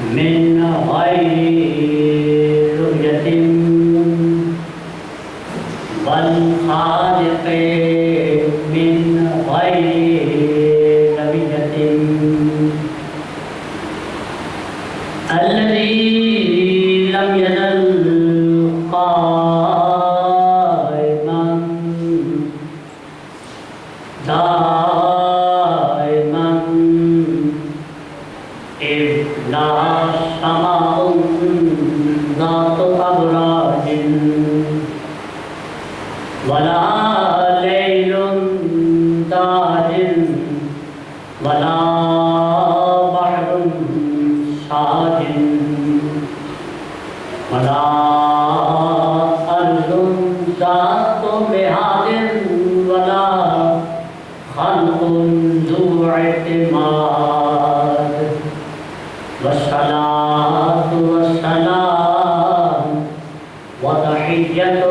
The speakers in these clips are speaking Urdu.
من غير رؤية والخالق من غير رؤية الذي لم يزل قائما دائما إذ لا سماء ذات أبراج ولا ليل داج ولا بحر ساج ولا أرض ذات مهاد ولا خلق ذو اعتماد والصلاة والسلام وتحية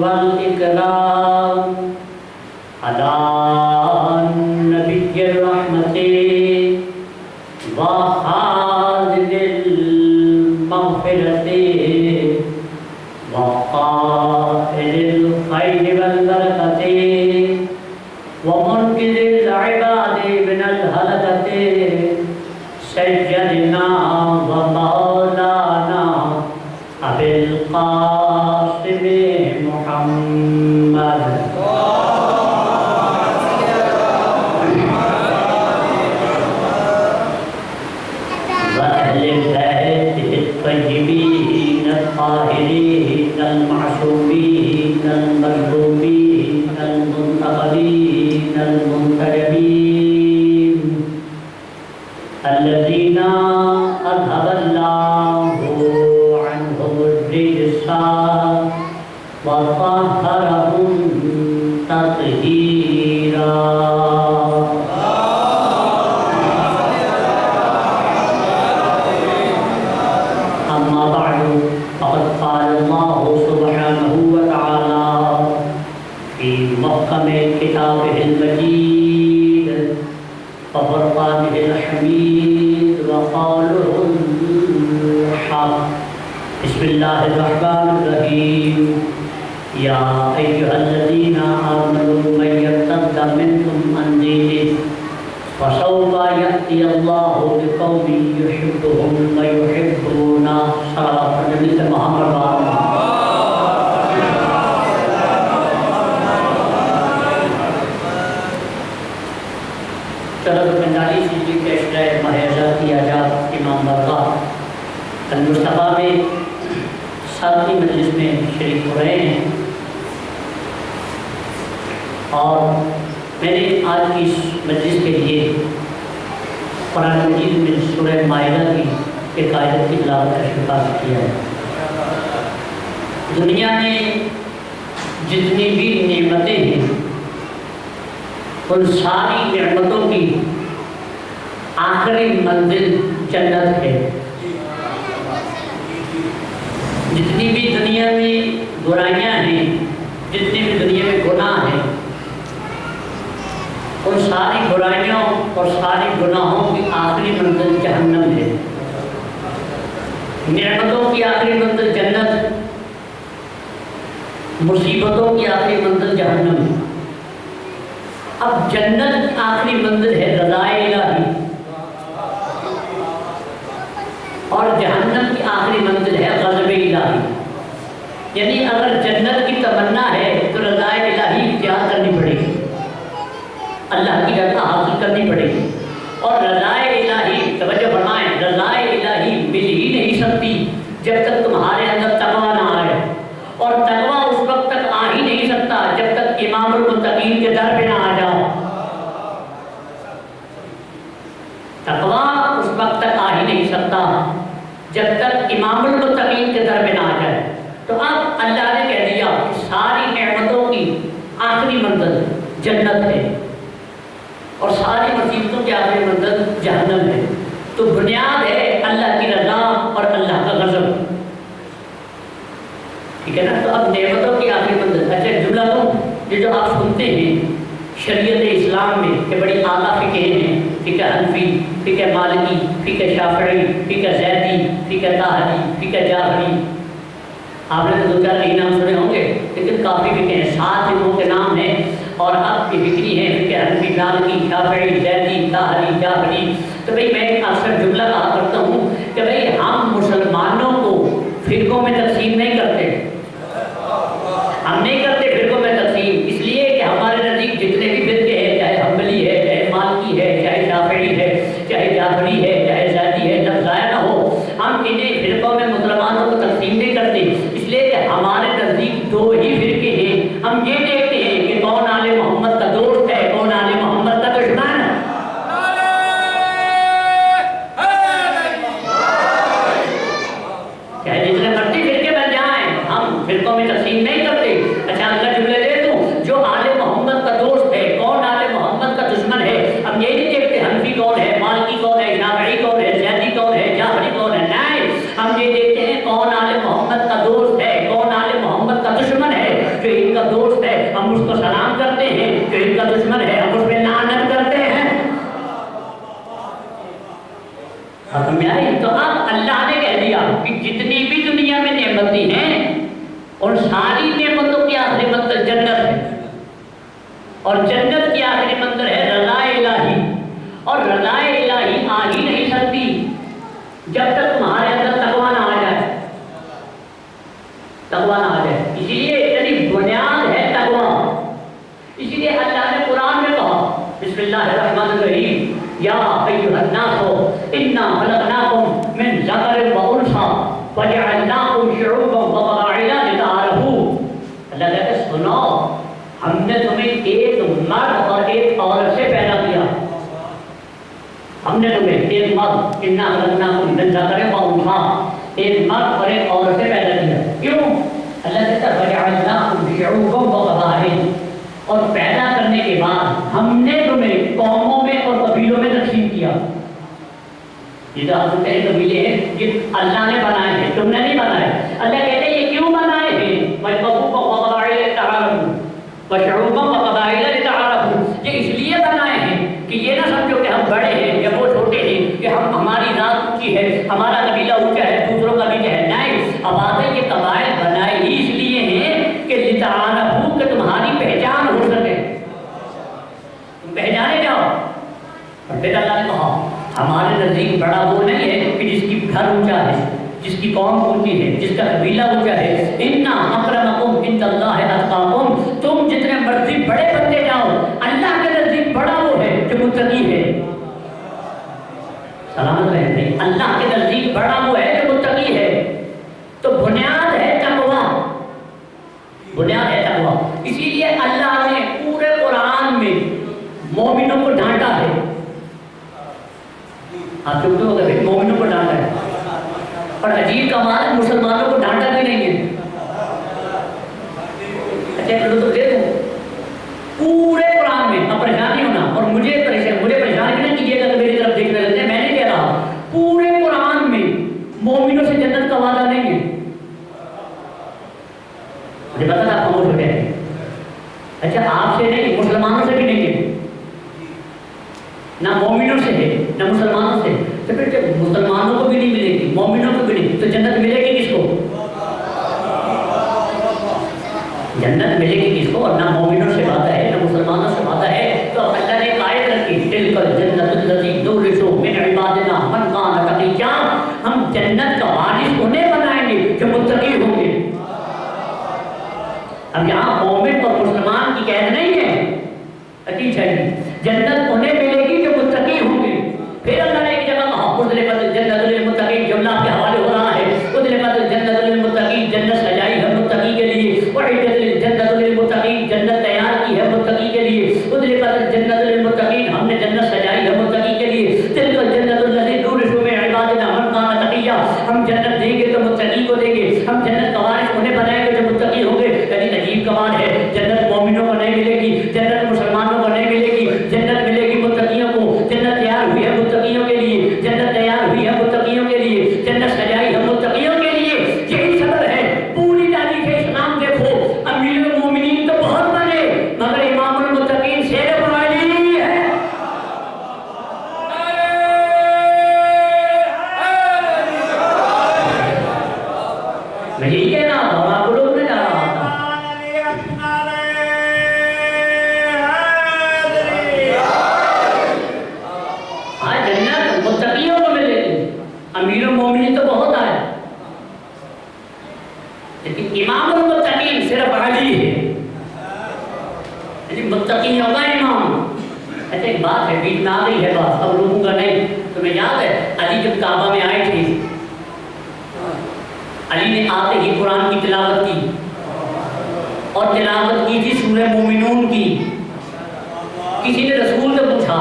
والإكرام على نبي الرحمة وخازن المغفرة وقائل الخير والبركة ومنقذ العباد من الهلكة سيدنا ومولانا أبي القاسم محمد وأهل بيته الطيبين الطاهرين المعصومين المظلومين المنتقبين المنتجبين الذين أذهب الله عنهم الرجس وطهرهم تطهيرا. أما بعد فقد قال الله سبحانه وتعالى في محكم كتابه المجيد وفرقانه الحميد وقوله الحق. بسم الله الرحمن الرحيم. يا أيها الذين آمنوا من يرتد منكم عن دينه فسوف يأتي الله بقوم يحبهم ويحبونه. صلوات النبي محمد. طلب 45 ہجری کے اشرۂ مہیزہ کی آزاد امام برقہ المصطفیٰ میں ساتویں مجلس میں شریک ہو رہے ہیں، اور میں نے آج کی اس مجلس کے لیے قرآن مجید میں سورہ مائدہ کی ایک آیت کی تلاوت کا شکار کیا ہے۔ دنیا میں جتنی بھی نعمتیں ہیں ان ساری نعمتوں کی آخری منزل جنت ہے۔ جتنی بھی دنیا میں برائیاں ہیں، جتنی بھی دنیا میں گناہ ہیں، ان ساری برائیوں اور ساری گناہوں کی آخری منزل جہنم ہے۔ نعمتوں کی آخری منزل جنت، مصیبتوں کی آخری منزل جہنم ہے۔ اب جنت کی آخری منزل ہے رضائے الہی، اور جہنم کی آخری منزل ہے غضب الہی۔ یعنی اگر جنت کی تمنا ہے تو رضائے الہی اختیار کرنی پڑے گی، اللہ کی رضا حاصل کرنی پڑے گی۔ اور رضائے الہی، توجہ فرمائیں، رضائے الہی مل ہی نہیں سکتی جب تک تمہارے اندر تقویٰ نہ آئے، اور تقویٰ اس وقت تک آ ہی نہیں سکتا جب تک امام المتقین کے در پہ نہ آ جاؤ۔ تقویٰ اس وقت تک آ ہی نہیں سکتا جب تک امام المتقین کے در پہ نہ آ جائے۔ تو اب اللہ نے کہہ دیا کہ ساری نعمتوں کی آخری منزل جنت ہے، اور ساری مصیبتوں کی آخری منزل جہنم ہے۔ تو بنیاد ہے اللہ کی رضا اور اللہ کا غضب، ٹھیک ہے نا؟ تو اب نعمتوں کی آخری منزل، اچھا جملہ لوں، یہ جو آپ سنتے ہیں شریعت اسلام میں کہ بڑی اعلیٰ فقہ ہیں، فقہ حنفی، فقہ مالکی، فقہ شافعی، فقہ زیدی، فقہ طاہری، فقہ جعفری، آپ نے تو 2-4 یہی نام سنے ہوں گے، لیکن کافی فقہ ہیں، 7 علموں کے نام ہیں، اور اب کی فکری ہیں فقہ حنفی، مالکی، شافعی، زیدی، طاہری، جعفری۔ تو بھئی میں اکثر جملہ کہا کرتا ہوں کہ بھئی ہم مسلمانوں کو فرقوں میں تقسیم نہیں کرتے، ہم نہیں کرتے فرقوں میں تقسیم، اس لیے کہ ہمارے نزدیک جتنے بھی فرقے ہیں، چاہے حنبلی ہے، چاہے مالکی ہے، چاہے شافعی ہے، چاہے جعفری ہے، چاہے زیدی ہے، جب ضائع نہ ہو، ہم انہیں فرقوں میں مسلمانوں کو تقسیم نہیں کرتے، اس لیے کہ ہمارے نزدیک 2 ہی فرقے ہیں، ہم یہ دیکھتے ہیں کہ کون آل محمد کا دوست ہے، کون آل محمد کا دشمن ہے۔ چاہے جتنے مرضی فرقے بن جائیں، ہم فرقوں میں تقسیم نہیں کرتے۔ اچھا اگلا جملے دے دوں، جو آل محمد کا دوست ہے، کون آل محمد کا دشمن ہے، ہم یہ نہیں دیکھتے حنفی کون ہے، مالکی کون ہے، شافعی کون ہے، زیدی کون ہے، جعفری کون ہے، نہیں، ہم یہ دیکھتے ہیں کون آل محمد کا دوست ہے، کون آل محمد کا دشمن ہے۔ جو ان کا دوست ہے ہم اس کو سلام کرتے ہیں، جو ان کا دشمن ہے ہم اس پہ لعنت کرتے ہیں۔ حکم میں آئی تو اب اللہ نے کہہ دیا کہ جتنی بھی دنیا میں نعمتیں ہیں اور ساری نعمتوں کی آخری منزل جنت ہے، اور جنت کی آخری منزل ہے رضا الہی، اور رضا الہی آ ہی نہیں سکتی جب تک تمہارے اندر تقویٰ نہ آ جائے، تقویٰ نہ آ جائے، اسی لیے اتنی بنیاد ہے تقویٰ۔ اسی لیے اللہ نے قرآن میں کہا بسم اللہ الرحمن الرحیم، یا ایھا الناس انا خلقناکم من ذکر و انثی وجعلناکم شعوبا وقبائل لتعارفوا۔ اللہ کہتا ہے سنو، ہم نے تمہیں ایک مرد اور ایک عورت سے پیدا کیا، ہم نے تمہیں ایک مرد، انا خلقناکم من ذکر و انثی، ایک مرد اور ایک عورت سے پیدا کیا، کیوں؟ اللہ کہتا ہے وجعلناکم شعوبا وقبائل، اور پیدا کرنے کے بعد ہم نے تمہیں قوموں میں اور قبیلوں میں تقسیم کیا۔ یہ تو آپ کہتے ہیں قبیلے ہیں یہ اللہ نے بنائے ہیں، تم نے نہیں بنائے۔ اللہ کہتے ہیں یہ کیوں بنائے ہیں؟ وَشَعُوبًا وَقَبَائِلَ لِتَعَارَفُوا، وَشَعُوبًا وَقَبَائِلَ لِتَعَارَفُوا، یہ اس لیے بنائے ہیں کہ یہ نہ سمجھو کہ ہم بڑے ہیں یا وہ چھوٹے ہیں، کہ ہماری ذات اونچی ہے، ہمارا قبیلہ اونچا ہے، دوسروں کا قبیلہ ہے، نہیں، اب آگے یہ قبائل بنائے ہی اس لیے ہیں کہ لِتَعَارَفُوا، کہ تمہاری پہچان ہو سکے، تم پہچانے جاؤ۔ اور پھر اللہ نے کہا ہمارے نزدیک بڑا وہ نہیں ہے کہ جس کی گھر اونچا ہے، جس کی قوم اونچی ہے، جس کا قبیلہ اونچا ہے، اِنَّ أَكْرَمَكُمْ عِندَ اللَّهِ أَتْقَاكُمْ، تم جتنے مرضی بڑے بنتے جاؤ، اللہ کے نزدیک بڑا وہ ہے جو متقی ہے۔ سلامت رہے بھائی، اللہ کے نزدیک بڑا وہ ہے جو متقی ہے۔ تو بنیاد ہے تقویٰ، بنیاد ہے تقویٰ۔ اسی لیے اللہ نے پورے قرآن میں مومنوں کو ڈانٹا ہے۔ آپ چپتے ہو گئے، مومنوں کو ڈانٹا ہے، اور عجیب کمال ہے مسلمانوں کو ڈانٹا بھی نہیں ہے۔ اچھا ایک لطف دے دوں، پورے قرآن میں، اب پریشان نہیں ہونا، اور مجھے پریشان نہ کیجیے گا کہ میری طرف دیکھنے لگتے ہیں، میں نہیں کہہ رہا، پورے قرآن میں مومنوں سے جنت کا وعدہ نہیں ہے۔ مجھے پتا تھا آپ خاموش ہو گئے، اچھا آپ سے نہیں، مسلمانوں سے بھی نہیں ہے، نہ مومنوں سے ہے نہ مسلمانوں سے، تو پھر جب مسلمانوں کو بھی نہیں ملے گی، مومنوں کو بھی نہیں، تو جنت ملے گی کس کو؟ جنت ملے گی کس کو؟ اور نہ مومنوں سے وعدہ ہے نہ مسلمانوں سے وعدہ ہے، تو اللہ نے ایک آیت رکھی تلک الجنت التی نورث من عبادنا من کان تقیا، ہم جنت کا وارث انہیں بنائیں گے جو متقی ہوں گے۔ اب یہاں مومن اور مسلمان کی قید نہیں ہے، اچھا جی، جنت انہیں ملے گی جو متقی ہوں گے۔ پھر اللہ نے ایک جگہ کہا اُزْلِفَتِ الْجَنَّةُ لِلْمُتَّقِينَ، جو اللہ کے حوالے ہو رہا ہے، اُزْلِفَتِ الْجَنَّةُ لِلْمُتَّقِينَ، جنت سجائی ہے متقی کے لیے، وَأُعِدَّتْ لِلْجَنَّةُ لِلْمُتَّقِينَ، جنت تیار کی ہے متقی کے لیے، اُزْلِفَتِ الْجَنَّةُ لِلْمُتَّقِينَ، ہم نے جنت سجائی ہے متقی کے لیے، تِلْكَ الْجَنَّةُ الَّتِي نُورِثُ مِنْ عِبَادِنَا مَنْ كَانَ تَقِيًّا، ہم جنت دیں گے تو متقی کو دیں گے، ہم جنت کا وارث انہیں بنائیں گے جو متقی ہوں گے۔ یعنی عجیب کمال ہے، جنت مومنوں کو نہیں ملے گی، جنت مسلمانوں کو نہیں ملے گی، جنت ملے گی متقیوں کو، جنت تیار ہوئی ہے متقیوں کے لیے، جنت تیار ہوئی ہے متقیوں کے لیے، جنت سجائی ہے متقیوں کے لیے۔ یہی سبب ہے پوری تاریخ اسلام دیکھو، امیر المومنین تو بہت بنے مگر امام المتقین شیر قرآنی ہے۔ میں یہی کہہ رہا تھا اور آپ کو لوگ میں جا رہا تھا. ہاں جنت متقیوں کو ملے گی. امیر المومنین تو بہت آئے لیکن امام المتقین صرف علی ہے. متقین ہوگا امام. ایسے ایک بات ہے بیچ میں آ گئی ہے بات اب روکوں گا نہیں. تمہیں یاد ہے علی جب کعبہ میں آئے تھے علی نے آتے ہی قرآن کی تلاوت کی اور تلاوت کی تھی سورہ مومنون کی. کسی نے رسول سے پوچھا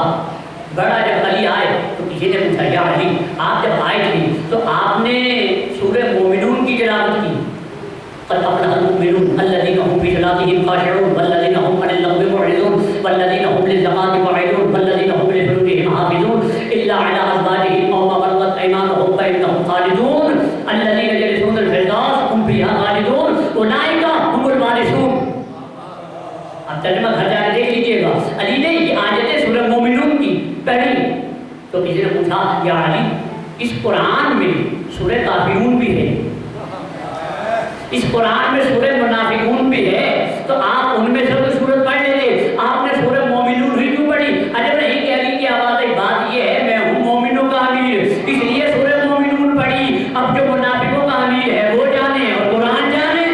بڑا جب علی آئے تو کسی نے پوچھا یا علی آپ جب آئے تھے تو آپ نے سورہ مومنون کی تلاوت کی. قد أفلح المؤمنون الذين هم في صلاتهم خاشعون والذين هم عن اللغو معرضون والذين هم للزكاة فاعلون والذين هم لفروجهم حافظون إلا على أزواجهم أو ما ملكت أيمانهم فإنهم خالدون الذين يرثون الفردوس هم فيها خالدون أولئك هم الوارثون. اب ترجمہ گھر جا کے دیکھ لیجیے گا. علی نے یہ آیتیں سورہ مومنون کی پڑھی تو کسی نے پوچھا یا علی اس قرآن میں سورہ کافرون بھی ہے, اس قرآن میں سورہ منافقون بھی ہے, تو آپ ان میں سے کوئی سورت پڑھ لیتے. آپ نے سورہ مومنون ہی کیوں پڑھی؟ عجب نہیں کہ علی کی آواز ہے. بات یہ ہے میں ہوں مومنوں کا امیر اس لیے سورہ مومنون پڑھی. اب جو منافقوں کا امیر ہے وہ جانے اور قرآن جانے.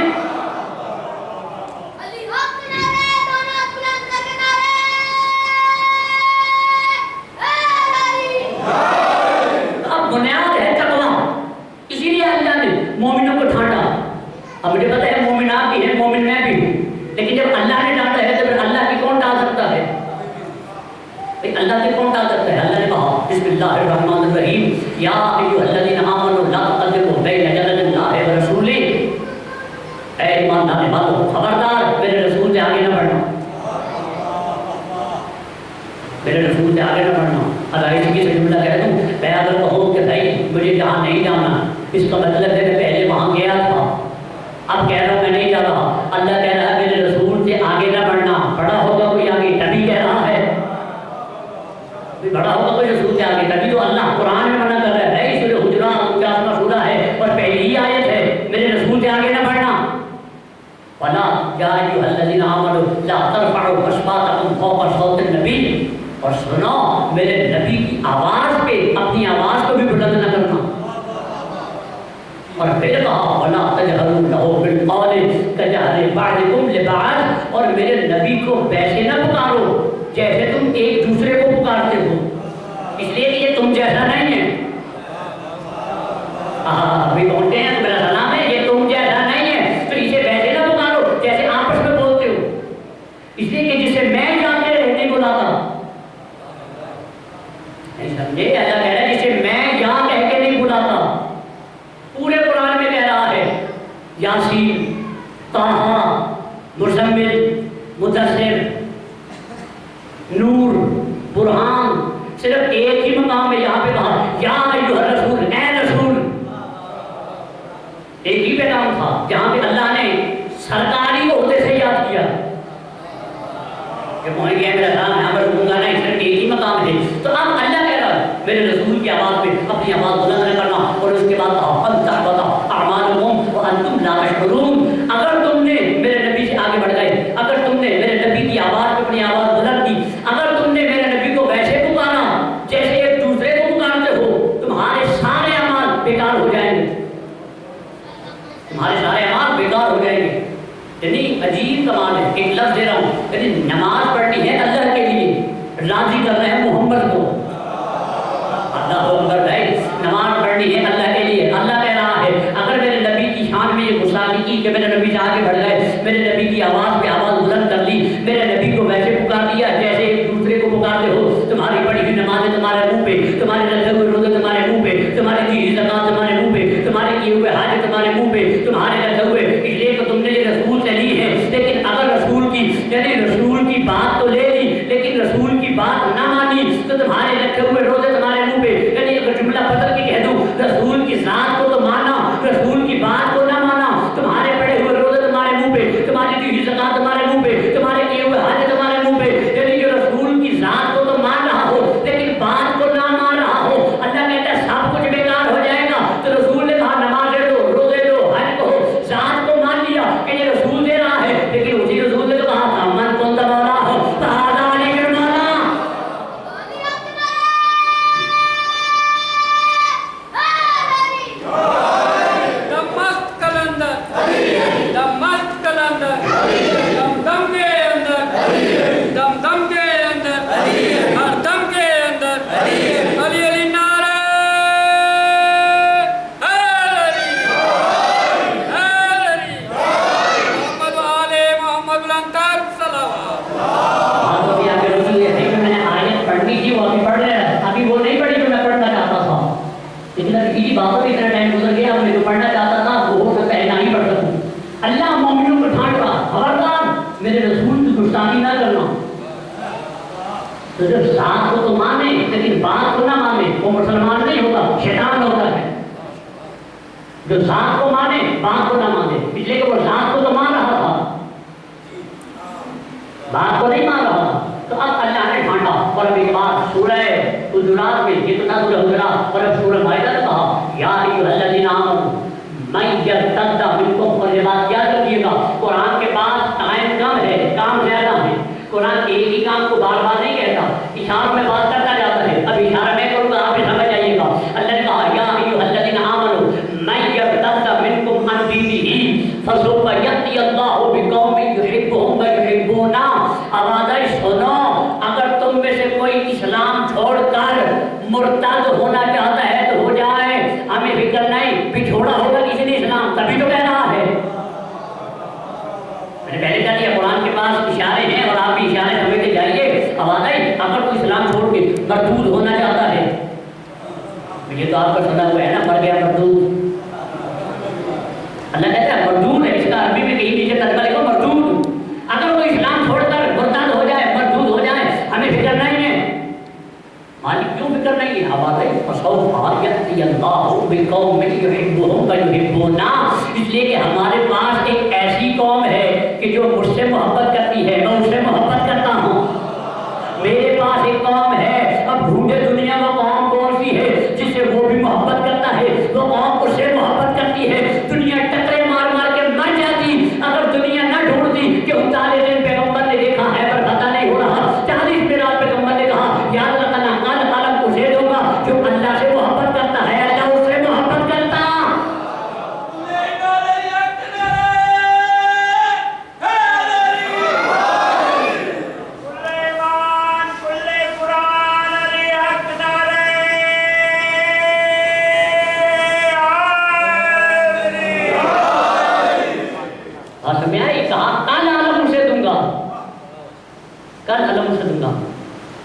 اب بنیاد ہے تقویٰ, اسی لیے اللہ نے مومنوں کو ڈھانٹا. اب مجھے پتہ ہے مومنات بھی ہیں, مومن میں بھی ہوں, لیکن جب اللہ نے ڈانٹا ہے تو پھر اللہ کی کون ڈال سکتا ہے؟ اللہ کی کون ڈال سکتا ہے؟ اللہ نے کہا بسم اللہ الرحمن الرحیم یا ایھا الذین آمنوا لا تقدموا بین یدی اللہ ورسولہ. اے ایمان لانے والو خبردار میرے رسول سے آگے نہ بڑھنا, میرے رسول سے آگے نہ بڑھنا. اللہ کی سے جملہ کہہ دوں میں اگر کہوں کہ بھائی مجھے جہاں نہیں جانا اس کا مطلب ہے میں پہلے وہاں گیا تھا اب کہہ رہا ہوں میں نہیں جا رہا. اللہ کہہ رہا ہے میرے رسول سے آگے نہ بڑھنا. بڑا ہوگا کوئی آگے تبھی کہہ رہا ہے, بڑا ہوگا کوئی رسول سے آگے تبھی تو اللہ قرآن میں منع کر رہا ہے. سورہ حجرات 49واں سورہ ہے اور پہلی ہی آیت ہے میرے رسول سے آگے نہ بڑھنا. وَلَا يَا أَيُّهَا الَّذِينَ آمَنُوا لَا تَرْفَعُوا أَصْوَاتَكُمْ فَوْقَ صَوْتِ النَّبِيِّ. اور سنو میرے نبی کی آواز پہ اپنی آواز کو بھی بلند نہ کرنا. اور پھر کہا وَلَا تَجْهَرُوا لَهُ بِالْقَوْلِ كَجَهْرِ بَعْضِكُمْ لِبَعْضٍ. اور میرے نبی کو ویسے نہ پکارو جیسے تم ایک دوسرے کو پکارتے ہو, اس لیے کہ یہ تم جیسا نہیں ہے. ابھی بولتے ہیں تو میرا سلام ہے, یہ تم جیسا نہیں ہے تو اسے ویسے نہ پکارو جیسے آپس میں بولتے ہو, اس لیے کہ جسے میں جانتے رہنے کو لاتا. نہیں سمجھے؟ اللہ کہہ رہا ہے جسے میں یہاں کہہ کے نہیں بلاتا. پورے قرآن میں کہہ رہا ہے یاسین, طٰہٰ, مزمل, مدثر, نور, برہان. صرف ایک ہی مقام ہے یہاں پہ کہا یا ایھا الرسول, اے رسول. ایک ہی پیغام تھا جہاں پہ اللہ نے سرکاری عہدے سے یاد کیا کہ مولانا کیا میرا نام ہے پر رکوں گا نہیں, صرف ایک ہی مقام ہے. تو اب اللہ کہہ رہا ہے میرے رسول کی آواز پہ اپنی آواز بلند نہ کرنا. اور اس کے بعد کہا ان تحبط اعمالکم وانتم لا تشعرون. اگر تم نے میرے نبی سے آگے بڑھ گئے, اگر تم نے میرے نبی کی آواز پہ اپنی آواز بلند کی, اگر تم نے میرے نبی کو ویسے پکارا جیسے ایک دوسرے کو پکارتے ہو, تمہارے سارے اعمال بیکار ہو جائیں گے, تمہارے سارے اعمال بیکار ہو جائیں گے. یعنی عجیب کمال ہے. ایک لفظ دے رہا ہوں, یعنی نماز پڑھنی ہے اللہ کے لیے, راضی کر رہے ہیں محمد کو. اللہ اکبر بھائی, نماز پڑھنی ہے اللہ کے لیے. اللہ کہہ رہا ہے اگر میرے نبی کی شان میں یہ گستاخی کی کہ میرے نبی سے آگے بڑھ گئے, میرے نبی کی آواز پہ آواز بلند کر لی, میرے نبی کو ویسے پکار دیا جیسے ایک دوسرے کو پکارتے ہو, تمہاری پڑھی ہوئی نمازیں تمہارے منہ پہ, تمہارے رکھے ہوئے روزے تمہارے منہ پہ, تمہاری دی ہوئی زکات تمہارے منہ پہ, تمہارے کیے ہوئے حج تمہارے منہ پہ, تمہارے رکھے ہوئے, اس لیے کہ تم نے یہ رسول سے لی ہے. لیکن اگر رسول کی یعنی رسول کی بات تو لے لی لیکن رسول کی بات نہ مانی تو تمہارے رکھے ہوئے روزے تمہارے منہ پہ. یعنی اگر جملہ بدل کے کہہ دوں رسول کی ذات کو تو مانا, رسول کی بات کو نہ مانا, تمہارے پڑے ہوئے روزے تمہارے منہ پہ, تمہاری دی ہوئی زکات تمہارے منہ پہ, تمہارے کیے ہوئے حج تمہارے منہ پہ. یعنی جو رسول کی ذات کو تو مان رہا ہو لیکن بات کو نہ مان رہا ہو, اللہ کہتا ہے سب کچھ بیکار ہو جائے گا. تو رسول نے کہا نمازیں دو, روزے دو, حج کہو, باقی نہ کرنا. تو جب ذات کو تو مانے لیکن بات کو نہ مانے وہ مسلمان نہیں ہوگا، شیطان ہوتا ہے. جو ذات کو مانے بات کو نہ مانے، اس لیے کہ وہ ذات کو تو مان رہا تھا، بات کو نہیں مان رہا تھا. تو اب اللہ نے ڈھانٹا اور ابھی بات سورہ حجرات میں، یہ تو تھا سورہ حجرات، اور اب سورہ مائدہ نے کہا یا ایھا الذین آمنوا من یرتد منکم. اور یہ بات یاد رکھیے گا، قرآن کے پاس ٹائم کم ہے، کام زیادہ ہے. قرآن ایک ہی کام کو بار بار نہیں کہتا، اشاروں میں بات کرتا جاتا ہے. اب اشارہ میں کروں گا، آپ سمجھ جائیے گا. اللہ نے کہا یا ایھا الذین آمنوا من یرتد منکم عن دینہ فسوف یأتی اللہ بقوم یحبهم ویحبونہ. آواز سنو، اگر تم میں سے کوئی اسلام چھوڑ کر مرتد ہونا چاہتا ہے تو ہو جائے، ہمیں فکر نہیں، بچھوڑا ہوگا کسی نے اسلام، تبھی تو کہہ رہا ہے. میں نے پہلے کہا دیا قرآن کے پاس اشارے ہیں اور آپ بھی اشارے سمجھتے جائیے. آواز آئی، اگر کوئی اسلام چھوڑ کے مردود ہونا چاہتا ہے، یہ تو آپ کا سنا ہوا ہے نا، مر گیا مردود. اللہ کہتا ہے مردود ہے، اس کا عربی میں کہیں نیچے ترجمہ لکھو مردود. اگر کوئی اسلام چھوڑ کر مرتد ہو جائے، مردود ہو جائے، ہمیں فکر نہیں ہے. مالک کیوں فکر نہیں ہے؟ آواز ہے فسوف یأتی اللہ بقوم یحبهم ویحبونہ. اس لیے کہ ہمارے پاس ایک ایسی قوم ہے کہ جو مجھ سے محبت کرتی ہے، میں اس سے محبت کرتا ہوں. میرے پاس ایک قوم ہے. اب ڈھونڈے دنیا میں قوم کون سی ہے جس سے وہ بھی محبت کرتا ہے، وہ قوم اس سے محبت کرتی ہے. دنیا ٹکرے مار مار کے مر جاتی اگر دنیا نہ ڈھونڈتی کہ 39 دن پیغمبر نے دیکھا ہے پر پتہ نہیں ہو رہا. 40 دن رات پیغمبر نے کہا یاد رکھنا کل عالم اسے ہوگا جو اللہ سے محبت کرتا ہے، اللہ اس سے محبت کرتا.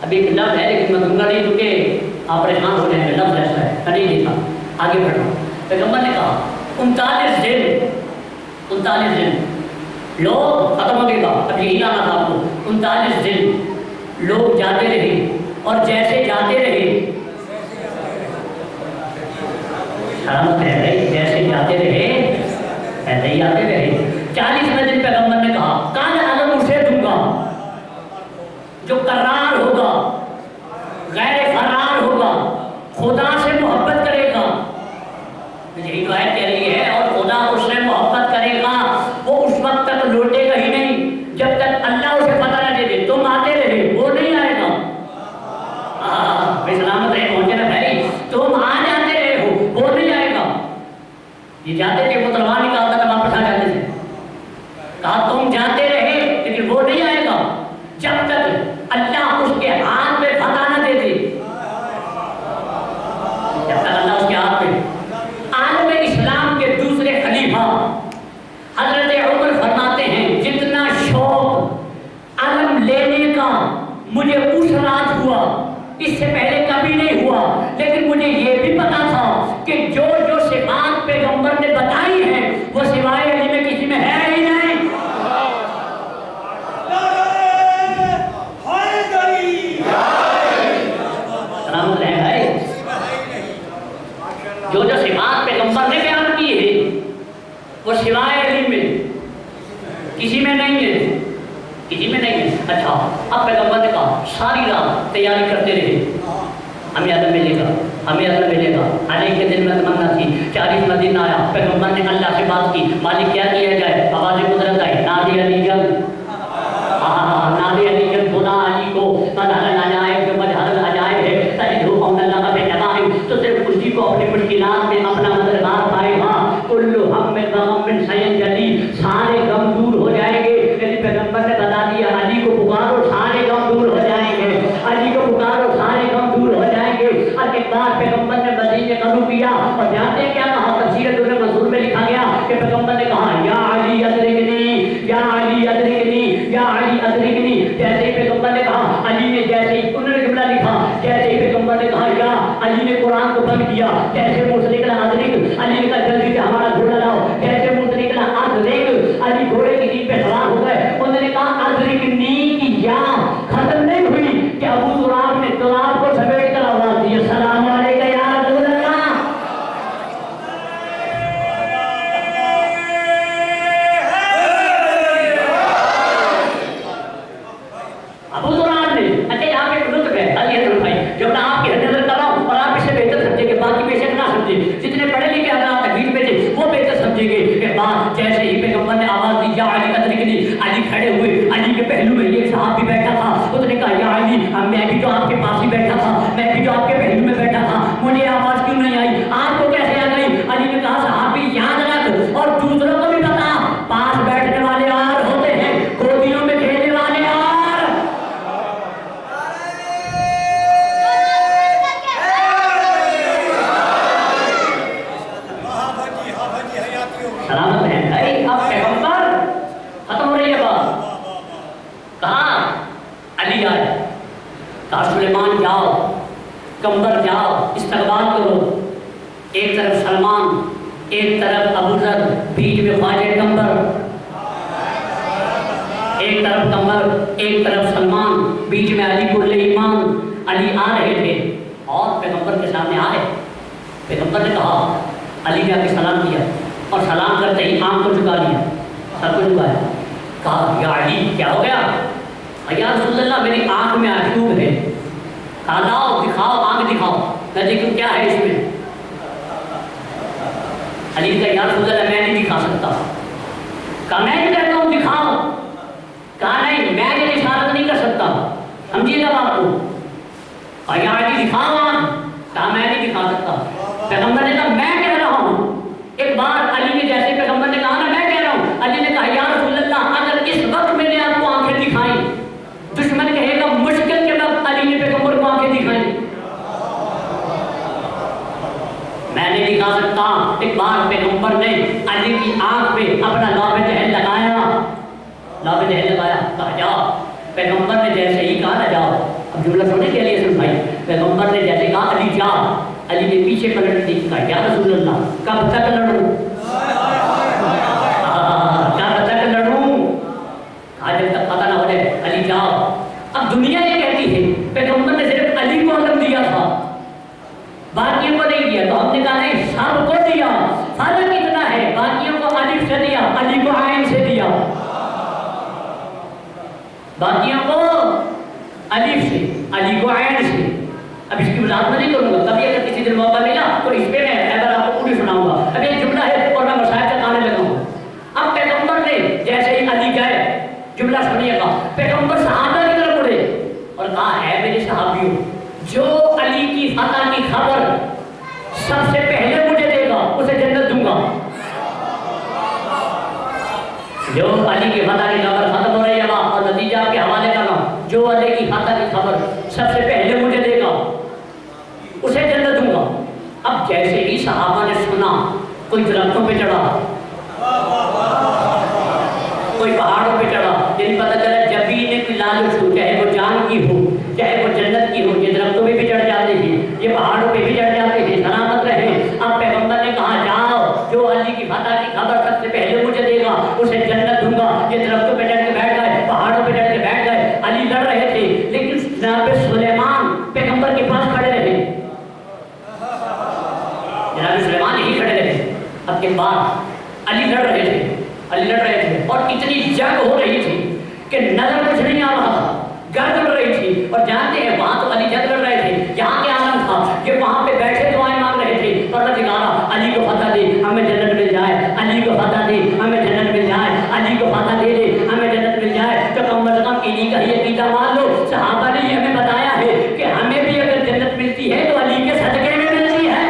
اب ایک لفظ ہے لیکن میں دوں گا نہیں کیونکہ آپ پریشان ہو جائیں گے. لفظ ایسا ہے نہیں دیکھا. آگے بڑھ رہا ہوں. پیغمبر نے کہا 39 دن لوگ ختم ہو گئے گا. اب یہی لانا تھا آپ کو. 39 دن لوگ جاتے رہے اور جیسے جاتے رہے، شرمت ہے رہی، جیسے جاتے رہے ایسے ہی آتے رہے. 40ویں دن پیغمبر نے کہا کل عالم اسے دوں گا جو قرار ہوگا، غیر فرار ہوگا، خدا سے محبت کرے گا. یہی تو آیت کہہ رہی ہے اور خدا اس سے محبت کرے گا. وہ اس وقت تک لوٹے گا ہی نہیں جب تک اللہ اسے پتہ نہ دے دے. تم آتے رہے، وہ نہیں آئے گا. سلامت رہے پہنچے نا بھائی. تم آ جاتے رہے ہو، وہ نہیں آئے گا. یہ جاتے تھے وہ تلوار نکالتا تھا واپس آ جاتے تھے. کہا تم جاتے رہے لیکن وہ نہیں آئے گا جب تک اللہ اس کے ہاتھ میں فتح نہ دے دے. جب تک اللہ اس کے ہاتھ میں. عالم اسلام کے دوسرے خلیفہ حضرت عمر فرماتے ہیں جتنا شوق علم لینے کا مجھے اس رات ہوا اس سے پہلے کبھی نہیں ہوا. لیکن مجھے یہ بھی پتا تھا کہ جو جو صفات پیغمبر نے بتائی ہیں وہ سوائے علی میں کسی میں ہے ہی نہیں. جو جو صفات پیغمبر نے بیان کی ہے وہ سوائے علی میں کسی میں نہیں ہے، کسی میں نہیں ہے. اچھا اب پیغمبر نے کہا ساری رات تیاری کرتے رہے، ہمیں عدم ملے گا، ہمیں عدم ملے گا. علی کے دل میں تمنا تھی. 40واں دن آیا، پیغمبر نے اللہ سے بات کی مالک کیا کیا جائے. آواز قدرت آئی نادی علی جلد، نادی علی جلد خدا علی کو مظہر العجائب جو مظہر العجائب ہے تجدو قوم اللہ کا بے. تو صرف اسی کو اپنی مشکلات میں اپنا مددگار پائے گا. کل ہم میں غم من سینجلی، سارے غم دور ہو جائیں گے. یعنی پیغمبر نے بتا دیا علی کو پکارو سارے غم دور ہو جائیں گے، علی کو پکارو سارے غم دور ہو جائیں گے. اور ایک بار پیغمبر نے مزید قبول کیا اور جانتے ہیں کیا کہا؟ تفسیر در منصور میں لکھا گیا کہ پیغمبر نے کہا یا علی ادرکنی، یا علی ادرکنی، یا علی ادرکنی. جیسے ہی پیغمبر نے کہا علی نے، جیسے ہی انہوں نے جملہ لکھا، جیسے ہی پیغمبر نے کہا یا علی نے قرآن کو بند کیا. جیسے منہ سے نکلا ادرک، علی نے کہا جلدی سے ہمارا گھوڑا لاؤ. جیسے منہ سے نکلا ادرک، علی گھوڑے کی نیند پہ سوار ہو گئے. انہوں نے کہا ادرکنی پہلو میں ایک صحابی بیٹھا تھا، اس نے کہا یا علی میں بھی تو آپ کے پاس ہی بیٹھا تھا، میں بھی تو آپ کے پہلو میں بیٹھا تھا، مجھے آواز کیوں نہیں آئی، آپ کو کیسے آ گئی؟ علی نے کہا صحابی یاد رکھ اور دوسروں کو بھی بتا، پاس بیٹھنے والے اور ہوتے ہیں، گودیوں میں کھیلنے والے اور۔ سلامت ہے بھائی، اب پیغمبر ختم ہو رہی ہے بات، کہاں علی آئے، کہا سلیمان جاؤ، کمبر جاؤ، استقبال کرو، ایک طرف سلمان، ایک طرف ابو ذر، بیچ میں خواجہ کمبر، ایک طرف کمبر ایک طرف سلمان، بیچ میں علی کل ایمان۔ علی آ رہے تھے اور پیغمبر کے سامنے آئے، پیغمبر نے کہا، علی نے آ کے سلام کیا اور سلام کرتے ہی آنکھ کو جھکا لیا، سر کو جھکایا، کہا یا علی کیا ہو گیا؟ یا رسول اللہ میری آنکھ میں آشوب ہے، کہا لاؤ دکھاؤ، آنکھ دکھاؤ، میں دیکھوں کیا ہے اس میں۔ علی کہا یا رسول اللہ میں نہیں دکھا سکتا، کہا میں نہیں کہتا ہوں دکھاؤ، کہا نہیں میں یہ اشارت نہیں کر سکتا، سمجھیے گا بات کو، کہا یا علی دکھاؤ آنکھ، کہا میں نہیں دکھا سکتا۔ پیغمبر نے کہا میں کہہ رہا ہوں، ایک بار علی نے جیسے پیغمبر نے کہا نا میں کہہ رہا ہوں، علی نے کہا یا رسول اللہ اگر اس وقت میں نے آپ کو آنکھیں دکھائیں، دشمن کہے گا مشکل کے وقت علی نے پیغمبر کو آنکھیں دکھائیں، میں نہیں دکھا سکتا۔ ایک بار پیغمبر نے علی کی آنکھ پہ اپنا لوح دہن لگایا، لوح دہن لگایا، کہا جاؤ، پیغمبر نے جیسے ہی کہا نہ جاؤ، اب جملہ سننے کے لیے سن بھائی، پیغمبر نے جیسے کہا علی جا، علی نے پیچھے پلٹ دی، کہا یا رسول اللہ کب تک لڑوں، کب تک لڑوں، کہا جب تک پتہ نہ ہو جائے، علی جاؤ۔ اب دنیا یہ کہتی ہے پیغمبر نے صرف علی کو حکم دیا تھا، باقیوں کو نہیں دیا، تو ہم نے کہا نہیں سب کو دیا، فرق اتنا ہے باقیوں کو الف سے دیا، علی کو عین سے دیا، باقیوں کو الف سے، علی کو عین سے۔ اب اس کی وضاحت میں نہیں کروں گا، کبھی اگر کسی دن موقع ملا تو اس پہ میں خیبر آپ کو پوری سناؤں گا، اب ایک جملہ ہے اور میں مسائل تک آنے لگا ہوں۔ اب پیغمبر نے جیسے ہی علی گئے، جملہ سنیے گا، پیغمبر صحابہ کی طرف اڑے اور کہا ہے میرے صحابیوں جو علی کی فتح کی خبر سب سے پہلے مجھے دے گا اسے جنت دوں گا، جو علی کی فتح کی خبر ختم ہو رہی ہے اور نتیجہ آپ کے حوالے کر رہا ہوں، جو علی کی فتح کی خبر سب سے پہلے مجھے دے گا اسے جنت دوں گا۔ اب جیسے ہی صحابہ نے سنا، کوئی درختوں پہ چڑھا، کوئی پہاڑوں پہ چڑھا، یعنی پتہ چلا جب بھی انہیں کوئی لالچ ہو، چاہے وہ جان کی ہو چاہے وہ جنت کی ہو، یہ درختوں پہ بھی چڑھ جاتے ہیں، یہ پہاڑوں پہ بھی چڑھ جاتے ہیں، سلامت رہے۔ اب پیغمبر نے کہا جاؤ، جو علی کی فتح کی خبر سب سے پہلے مجھے دے گا اسے جنت دوں گا۔ یہ درختوں پہ چڑھ کے بیٹھ گئے، پہاڑوں پہ چڑھ کے بیٹھ گئے، علی لڑ رہے تھے لیکن جناب سلیمان پیغمبر کے پاس کھڑے رہے، جناب سلیمان یہی کھڑے رہے۔ اب کے بعد علی لڑ رہے تھے، علی لڑ رہے تھے اور اتنی جنگ ہو رہی تھی کہ نظر کچھ نہیں آ رہا تھا، گرد اڑ رہی تھی، اور جانتے ہیں وہاں تو علی جنگ لڑ رہے تھے، یہاں کیا عالم تھا کہ وہاں پہ بیٹھے دعائیں مانگ رہے تھے، پروردگارا علی کو فتح دے ہمیں جنت مل جائے، علی کو فتح دے ہمیں جنت مل جائے، علی کو فتح دے دے ہمیں جنت مل جائے۔ تو کم از کم انہی کا یہ عقیدہ مان لو، صحابہ نے یہ ہمیں بتایا ہے کہ ہمیں بھی اگر جنت ملتی ہے تو علی کے صدقے میں ملتی ہے۔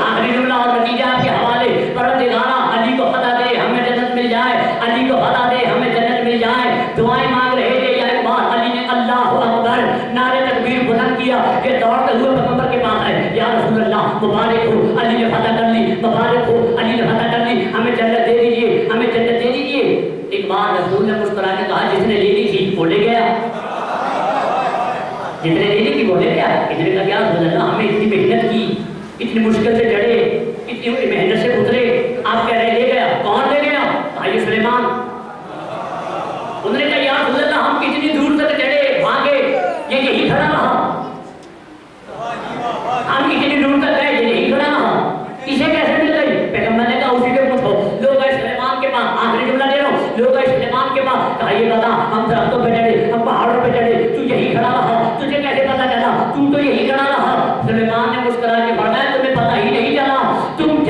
آخری جملہ اور نتیجہ آپ کے حوالے، پروردگارا علی کو فتح دے ہمیں جنت مل جائے، علی کو فتح دے ہمیں جنت مل جائے۔ دعائیں مانگ رہے تھے، یا ایک بار علی نے اللہ اکبر نعرے تکبیر بلند کیا کہ دوڑتے ہوئے پیغمبر کے پاس آئے، یا رسول اللہ مبارک ہو علی نے فتح کر لی، مبارک ہو علی نے فتح کر لی، ہمیں جنت دے دیجیے، ہمیں جنت دے دیجیے۔ ایک بار رسول نے مسکرا کے کہا جس نے لے لی تھی وہ لے گیا، جس نے لے لی تھی وہ لے گیا۔ اس نے کہا یا رسول اللہ ہمیں اتنی محنت کی، اتنی مشکل سے چڑھے، اتنی محنت سے اترے، آپ کہہ رہے لے گیا، کون لے گیا؟ کہا یہ سلیمان۔ انہوں نے کہا یا رسول اللہ ہم کتنی دور تک چڑھے بھاگے، یہ یہی کھڑا رہا، ہم کتنی دور تک گئے، یہ یہی کھڑا رہا، اسے کیسے مل گئی؟ پیغمبر نے کہا اسی کے پوچھو، لوگ آئے سلیمان کے پاس، آخری جملہ دے رہا ہوں، لوگ آئے سلیمان کے پاس، کہا یہ بتا ہم درختوں پہ چڑھے، ہم پہاڑوں پہ چڑھے، تو یہی کھڑا رہا، تجھے کیسے پتا چلا؟ تو یہی کھڑا رہا۔ سلیمان نے مسکرا کے فرمایا تمہیں پتہ ہی نہیں چلا، تم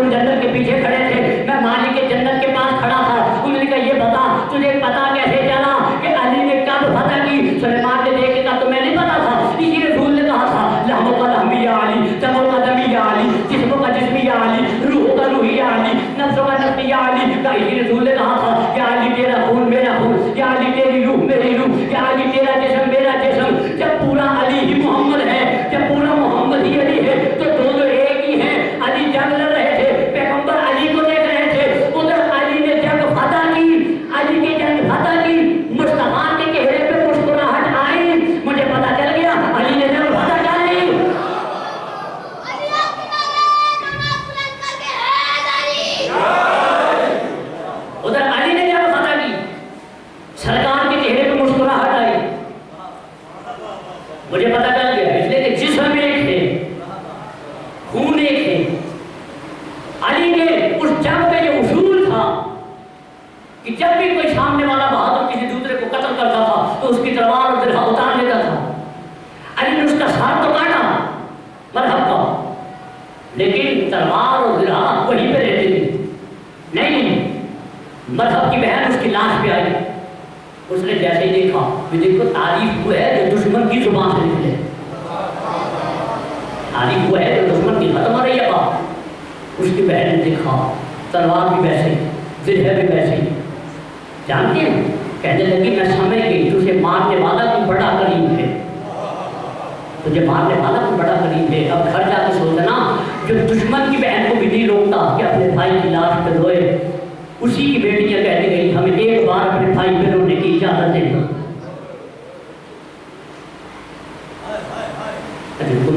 معصوم جنت کے پیچھے کھڑے تھے، میں مالک جنت کے پاس کھڑا تھا. انہوں نے کہا یہ بتا تجھے پتا کیسے چلا کہ علی نے کب فتح کی؟ سلیمان نے دیکھے گا تو میں نہیں پتا تھا. اسی رسول نے کہا تھا لہموں کا لہمی یا علی، دموں کا دمی یا علی، جسموں کا جسمی یا علی، روحوں کا روحی یا علی، نفسوں کا نفسی یا علی. اسی رسول نے کہا تھا یا علی تیرا خون میرا خون، یا علی تیری روح میری روح، یا علی تیرا جسم میرا جسم. جب پورا علی ہی محمد ہے، جب پورا محمد ہی علی ہے تو دونوں ایک ہی ہیں. علی جنگ لڑ رہے تھے، پیغمبر علی کو دیکھ رہے تھے. ادھر علی نے جنگ فتح کی، علی کی جنگ فتح کی. مصطفیٰ کے چہرے پہ مسکراہٹ آئی. مجھے پتا چل گیا علی نے جنگ فتح کر لی. ادھر علی نے جنگ فتح کی، سرکار کے چہرے پہ مسکراہٹ آئی. مجھے پتا چل گیا اس لیے کہ جسم ایک تھے، خون ایک تھے. علی نے اس جنگ میں یہ اصول تھا کہ جب بھی کوئی سامنے والا بہادر کسی دوسرے کو قتل کرتا تھا تو اس کی تلوار اور درہ اتار لیتا تھا. علی نے اس کا سر تو کاٹا مرحب کا، لیکن تلوار اور درہ وہیں پہ رہتی تھی. نہیں، مرحب کی بہن اس کی لاش پہ آئی. اس نے جیسے ہی دیکھا کہ دیکھو تعریف وہ ہے جو دشمن کی زبان سے نکلے، تعریف وہ ہے جو دشمن کی ختم ہو رہی ہے بات. اس کی بہن نے دیکھا تلوار بھی ویسے درہ بھی ویسے. جانتے ہیں کہنے لگی میں سمجھ گئی تجھے مارنے والا تو بڑا قریب ہے، تجھے مارنے والا تو بڑا قریب ہے. اب گھر جا کے سوچنا جو دشمن کی بہن کو بھی نہیں روکتا کہ اپنے بھائی کی لاش پہ روئے، اسی کی بیٹیاں کہنے گئی ہمیں ایک بار اپنے بھائی پہ رونے کی اجازت دے دو.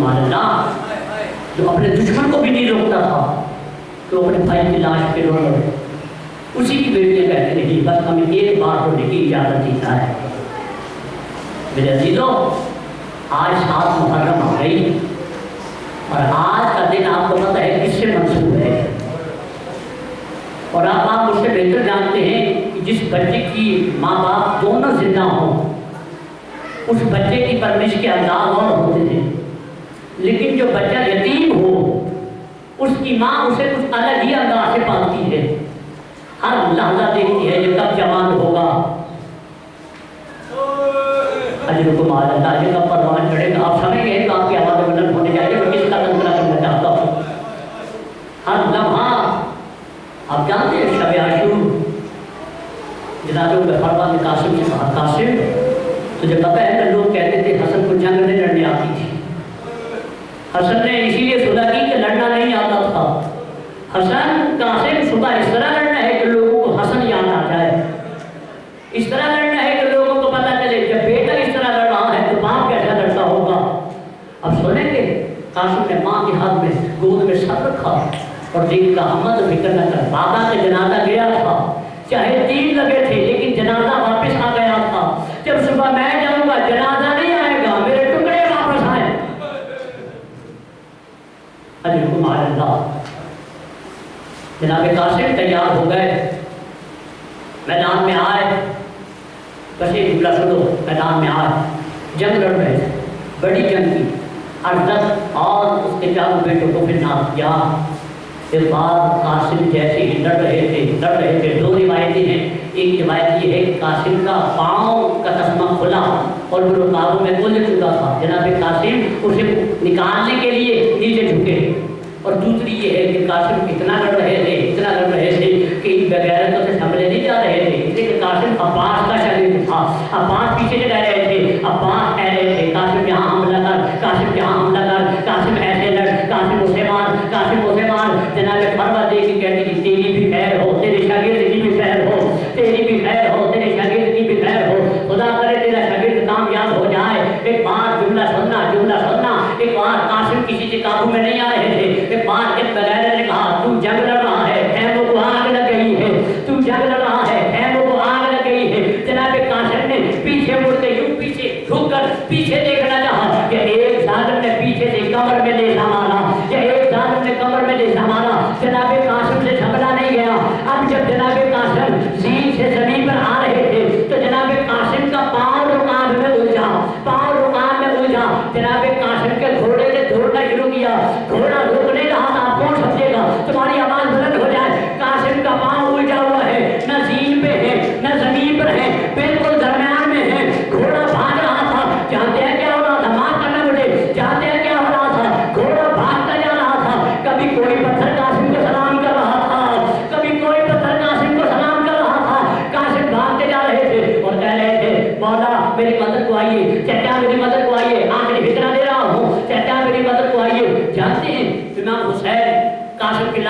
اللہ جو اپنے دشمن کو بھی نہیں روکتا تھا تو اپنے بھائی کی لاش پہ رو رہے، اسی کی بیٹیاں کہتے رہی بس ہمیں ایک بار رونے کی اجازت دیتا ہے. میرے عزیزوں آج 7 محرم آ گئی اور آج کا دن آپ کو پتہ ہے کس سے منسوب ہے. اور آپ مجھ سے بہتر جانتے ہیں کہ جس بچے کی ماں باپ دونوں زندہ ہوں اس بچے کی پرورش کے انداز اور ہوتے ہیں، لیکن جو بچہ یتیم ہو اس کی ماں اسے کچھ الگ ہی انداز سے پالتی ہے. ہر لحظہ دیکھتی ہے یہ کب جوان ہوگا، اجر کو مال اللہ یہ کب پروان چڑھے گا. آپ سمجھ گئے تو آپ کی آواز بلند ہونے چاہیے. میں کس کا تذکرہ کرنا چاہتا ہوں. ہر لمحہ آپ جانتے ہیں شب عاشور جناب فرمان قاسم سے کہا قاسم تجھے پتہ ہے کہ لوگ کہتے تھے حسن کو جنگ نہیں لڑنے آتی تھی. حسن نے اسی لیے صلح کی کہ لڑنا نہیں آتا تھا. حسن قاسم صبح اس طرح لڑنا ہے کہ لوگوں کو حسن یاد آ جائے، اس طرح لڑنا ہے کہ لوگوں کو پتہ چلے جب بیٹا اس طرح لڑ رہا ہے تو باپ کیسا لڑتا ہوگا. اب سنیں گے قاسم نے ماں کے ہاتھ میں گود میں سر رکھا اور دین کا حمد و فکر نہ کر. بابا کا جنازہ گیا تھا، چاہے 3 لگے تھے لیکن جنازہ واپس آ گیا تھا. جب صبح میں جاؤں گا جنازہ نہیں آئے گا، میرے ٹکڑے واپس آئے. اجرکم علی اللہ. جناب قاسم تیار ہو گئے، میدان میں آئے. بس یہ جملہ سنو، میدان میں آئے، جنگ لڑ رہے تھے، بڑی جنگ کی. ارزت اور اس کے 4 بیٹوں کو پھر نام کیا. پھر بعد قاسم جیسے ہی لڑ رہے تھے 2 روایتیں ہیں. ایک روایت یہ ہے کہ قاسم کا پاؤں کا تسمہ کھلا اور وہ رکابوں میں الجھ چکا تھا. جناب قاسم اسے نکالنے کے لیے نیچے جھکے. اور دوسری یہ ہے کہ قاسم اتنا لڑ رہے تھے کہ ان بغیرتوں سے سنبھلے نہیں جا رہے تھے. اس لیے کہ قاسم عباس کا شاگرد تھا. عباس پیچھے سے کہہ رہے تھے، عباس کہہ رہے تھے قاسم یہاں حملہ کر، قاسم یہاں حملہ کر، قاسم ایسے لڑ، قاسم اسے مار، قاسم اسے مار. جناب فرما دے کے کہتے کہ تیری بھی خیر ہو، تیرے شاگرد کی بھی خیر ہو، تیری بھی خیر ہو، تیرے شاگرد کی بھی خیر ہو. خدا کرے تیرا شاگرد کامیاب ہو جائے. ایک بار جملہ سننا. ایک بار قاسم کسی کے قابو میں نہیں آ رہے تھے. ایک بار ایک بغیر نے کہا تو جنگ لڑ رہا ہے، خیموں کو آگ لگ گئی ہے، تو جنگ لڑ رہا ہے، خیموں کو آگ لگ گئی ہے. جناب قاسم نے پیچھے مڑ کے یوں پیچھے جھک کر پیچھے دیکھنا چاہا کہ ایک ظالم نے پیچھے سے کمر میں نیزہ مارا، یا ایک ظالم نے کمر میں نیزہ مارا. جناب قاسم سے جھگڑا نہیں گیا. اب جب جناب قاسم زین سے زمین پر آ رہے تھے تو جناب قاسم کا پاؤں رکاب میں الجھا. جناب قاسم کے گھوڑے نے دوڑنا شروع کیا. گھوڑا رک نہیں رہا تھا،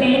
3